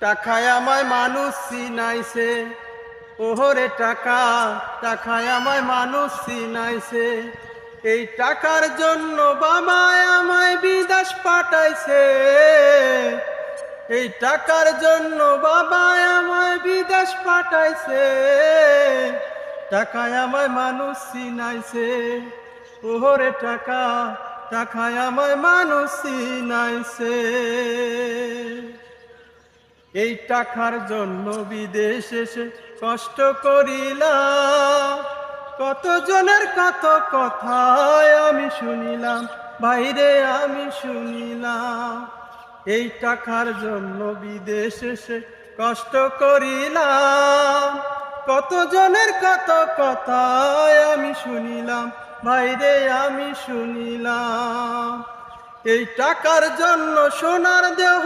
টাকায় আমায় মানুষ চিনাইছে, ওহরে টাকা, টাকায় আমায় মানুষ চিনাইছে। এই টাকার জন্য বাবায় আমায় বিদেশ পাঠাইছে। এই টাকার জন্য বাবায় আমায় বিদেশ পাঠাইছে। টাকায় আমায় মানুষ চিনাইছে, ওহরে টাকা, টাকায় আমায় মানুষ চিনাইছে। এই টাকার জন্য বিদেশ এসে কষ্ট করিলাম, কত জনের কত কথায় আমি শুনিলাম, বাইরে আমি শুনিলাম। এই টাকার জন্য বিদেশ এসে কষ্ট করিলাম, কত জনের কত কথায় আমি শুনিলাম, বাইরে আমি শুনিলাম। এই টাকার জন্য সোনার দেহ